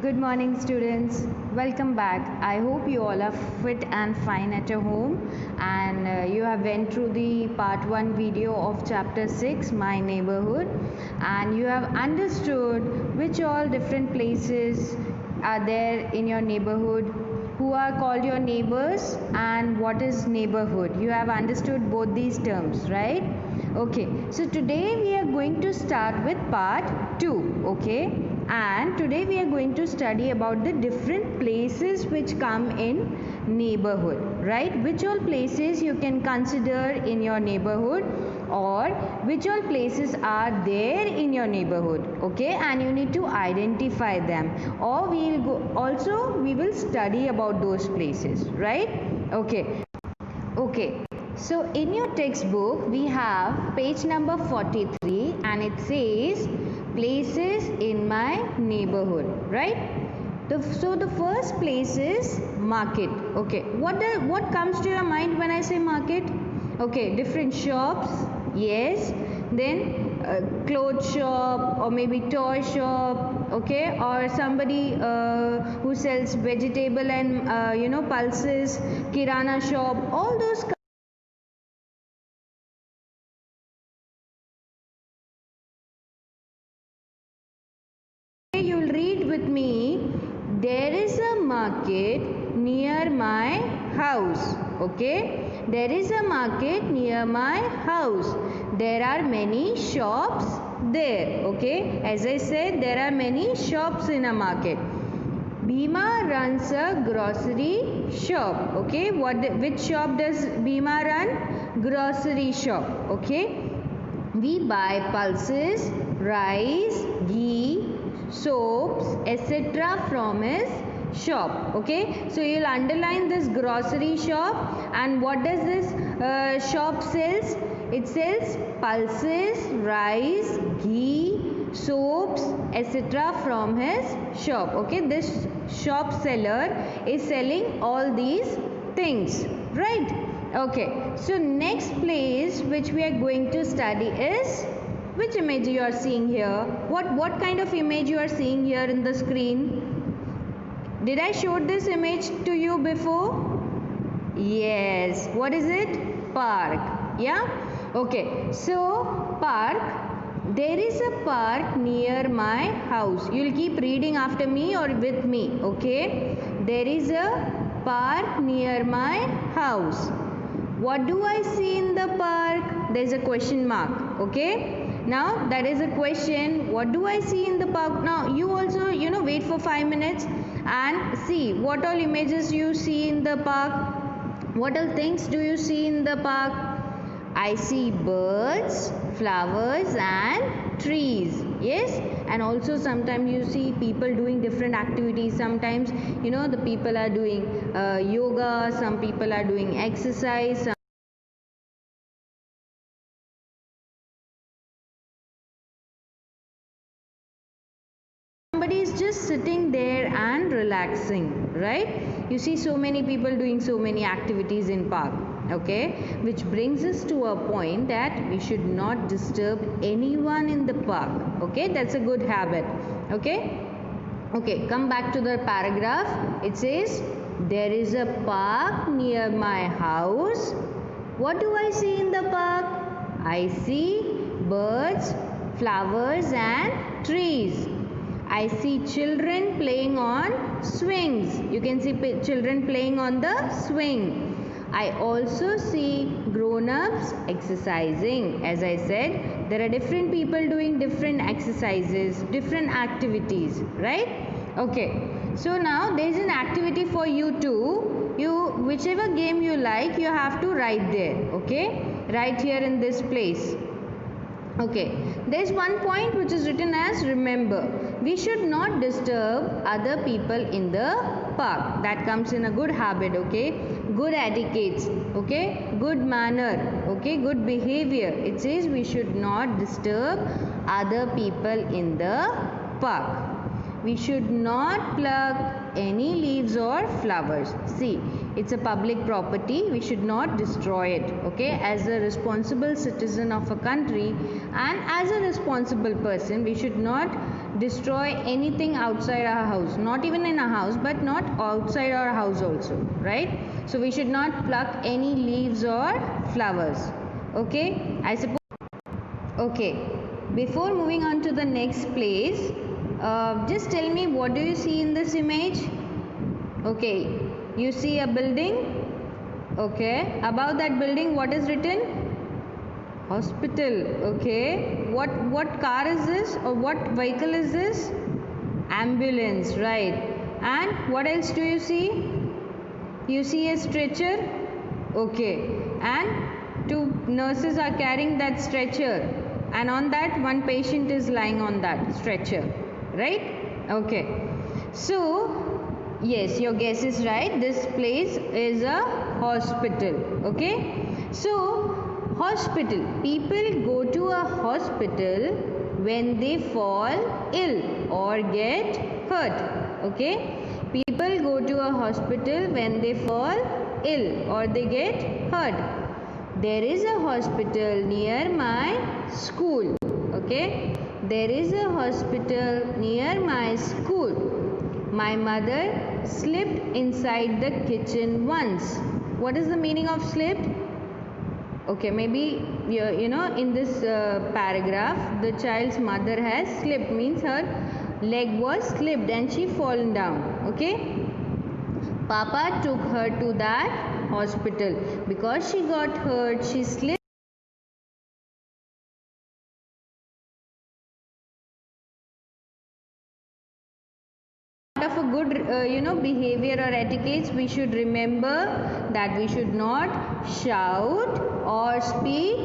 Good morning, students. Welcome back. I hope you all are fit and fine at your home, and you have went through the part 1 video of chapter 6, My Neighborhood, and you have understood which all different places are there in your neighborhood, who are called your neighbors, and what is neighborhood. You have understood both these terms, right? Okay, so today we are going to start with part 2, okay? And today we are going to study about the different places which come in neighborhood, right? Which all places you can consider in your neighborhood, or which all places are there in your neighborhood, okay? And you need to identify them, or we will study about those places, right? Okay, so in your textbook we have page number 43, and it says places in my neighborhood, right? So the first place is market. Okay, what comes to your mind when I say market? Okay, different shops, yes. Then clothes shop, or maybe toy shop, okay, or somebody who sells vegetable and pulses, kirana shop, all those. You'll read with me. There is a market near my house. Okay, there is a market near my house. There are many shops there. Okay, as I said, there are many shops in a market. Bhima runs a grocery shop. Okay, which shop does Bhima run? Grocery shop. Okay, we buy pulses, rice, ghee, soaps, etc. from his shop. Okay, so you'll underline this grocery shop. And what does this shop sells? It sells pulses, rice, ghee, soaps, etc. from his shop. Okay, this shop seller is selling all these things, right? Okay, so next place which we are going to study is, which image you are seeing here? What kind of image you are seeing here in the screen? Did I show this image to you before? Yes. What is it? Park. Yeah? Okay. So, park. There is a park near my house. You'll keep reading after me or with me. Okay? There is a park near my house. What do I see in the park? There's a question mark. Okay? Now that is a question. What do I see in the park? Now you also wait for 5 minutes and see what all images you see in the park. What all things do you see in the park? I see birds, flowers and trees. Yes, and also sometimes you see people doing different activities. Sometimes the people are doing yoga, some people are doing exercise, somebody is just sitting there and relaxing, right? You see so many people doing so many activities in park. Okay, which brings us to a point that we should not disturb anyone in the park. Okay, that's a good habit. Okay, come back to the paragraph. It says there is a park near my house. What do I see in the park? I see birds, flowers and trees. I see children playing on swings. You can see children playing on the swing. I also see grown-ups exercising. As I said, there are different people doing different exercises, different activities, right? Okay, so now there is an activity for you too. Whichever game you like, you have to write there. Okay, right here in this place. Okay, there's one point which is written as remember. We should not disturb other people in the park. That comes in a good habit. Okay, good etiquette. Okay, good manner. Okay, good behavior. It says we should not disturb other people in the park. We should not pluck any leaves or flowers. See, it's a public property. We should not destroy it. Okay, as a responsible citizen of a country and as a responsible person, we should not destroy anything outside our house, not even in our house but not outside our house also, right? So we should not pluck any leaves or flowers. Okay, I suppose. Okay, before moving on to the next place, just tell me, what do you see in this image? Okay, you see a building. Okay, above that building what is written? Hospital. Okay, what car is this, or what vehicle is this? Ambulance, right? And what else do you see? You see a stretcher. Okay, and two nurses are carrying that stretcher, and on that one patient is lying on that stretcher, right? Okay, so yes, your guess is right, this place is a hospital. Okay, so hospital, people go to a hospital when they fall ill or get hurt. Okay, people go to a hospital when they fall ill or they get hurt. There is a hospital near my school. Okay, there is a hospital near my school. My mother slipped inside the kitchen once. What is the meaning of slipped? Okay, maybe you know, in this paragraph the child's mother has slipped, means her leg was slipped and she fallen down. Okay, Papa took her to that hospital because she got hurt, she slipped of a good behavior or etiquette. We should remember that we should not shout or speak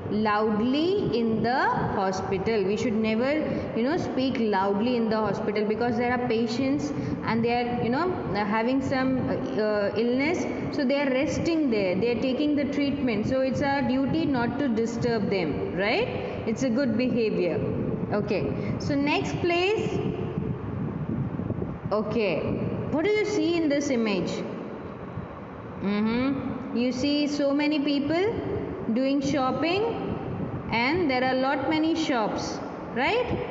loudly in the hospital. We should never speak loudly in the hospital, because there are patients and they are having some illness, so they are resting there, they are taking the treatment, so it's our duty not to disturb them, right? It's a good behavior. Okay, so next place. Okay, what do you see in this image? You see so many people doing shopping, and there are many shops, right?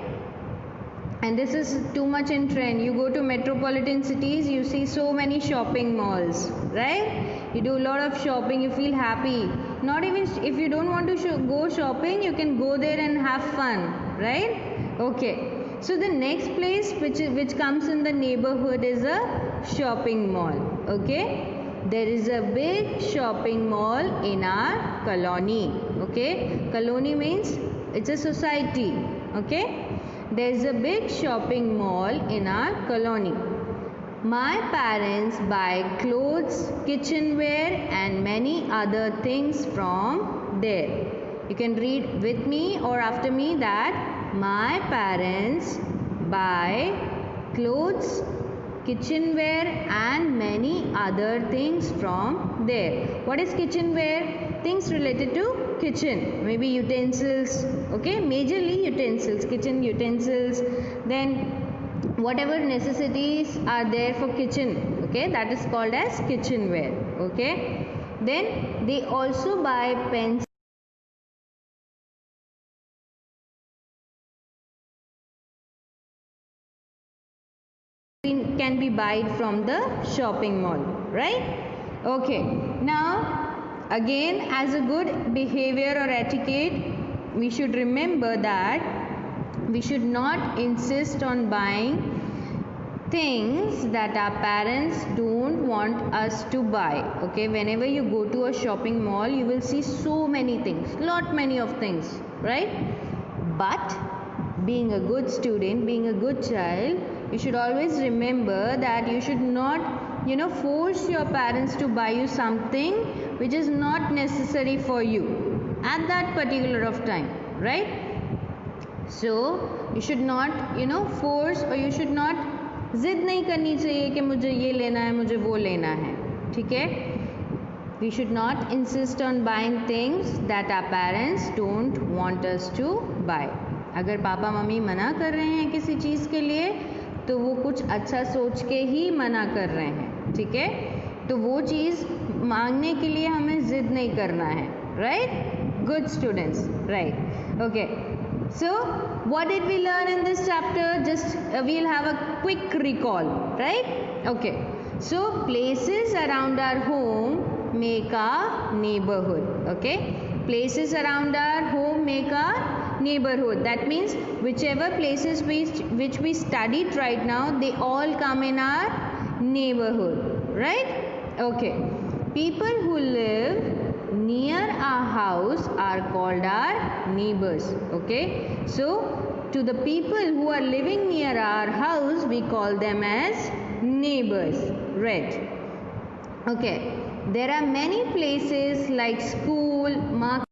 And this is too much in trend. You go to metropolitan cities, you see so many shopping malls, right? You do a lot of shopping, you feel happy. Not even if you don't want to go shopping, you can go there and have fun, right? Okay, so the next place which comes in the neighborhood is a shopping mall. Okay, there is a big shopping mall in our colony. Okay, colony means it's a society. Okay, there is a big shopping mall in our colony. My parents buy clothes, kitchenware and many other things from there. You can read with me or after me that my parents buy clothes, kitchenware and many other things from there. What is kitchenware? Things related to kitchen, maybe utensils. Okay, majorly utensils, kitchen utensils, then whatever necessities are there for kitchen. Okay, that is called as kitchenware. Okay, then they also buy pens, can be bought from the shopping mall, right? Okay, now again, as a good behavior or etiquette, we should remember that we should not insist on buying things that our parents don't want us to buy. Okay, whenever you go to a shopping mall, you will see so many things, many of things, right? But being a good student, being a good child, you should always remember that you should not force your parents to buy you something which is not necessary for you at that particular of time, right? So you should not force, or you should not जिद नहीं करनी चाहिए कि मुझे ये लेना है, मुझे वो लेना है, ठीक है? We should not insist on buying things that our parents don't want us to buy. अगर पापा मम्मी मना कर रहे हैं किसी चीज़ के लिए, तो वो कुछ अच्छा सोच के ही मना कर रहे हैं, ठीक है? तो वो चीज़ मांगने के लिए हमें ज़िद नहीं करना है, right? Good students, right? Okay, So what did we learn in this chapter? Just we'll have a quick recall, right? Okay, so places around our home make our neighborhood. Okay, places around our home make our neighborhood. That means whichever places which we studied right now, they all come in our neighborhood, right? Okay, people who live near our house are called our neighbors. Okay, so to the people who are living near our house, we call them as neighbors. Right? Okay, there are many places like school, market.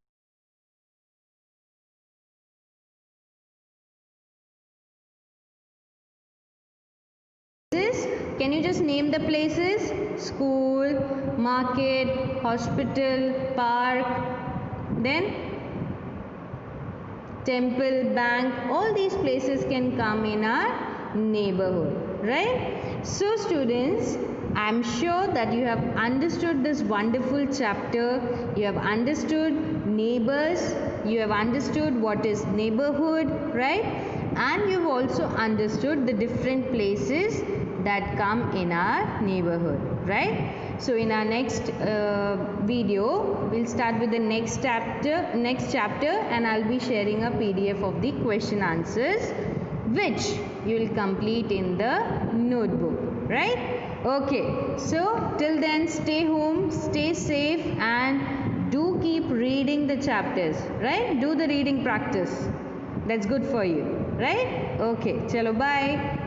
Can you just name the places? School, market, hospital, park, then temple, bank. All these places can come in our neighborhood, right? So students, I am sure that you have understood this wonderful chapter. You have understood neighbors, you have understood what is neighborhood, right? And you've also understood the different places that come in our neighborhood, right? So in our next video, we'll start with the next chapter, and I'll be sharing a PDF of the question answers which you will complete in the notebook, right? Okay, so till then, stay home, stay safe, and do keep reading the chapters, right? Do the reading practice. That's good for you, right? Okay, chalo, bye.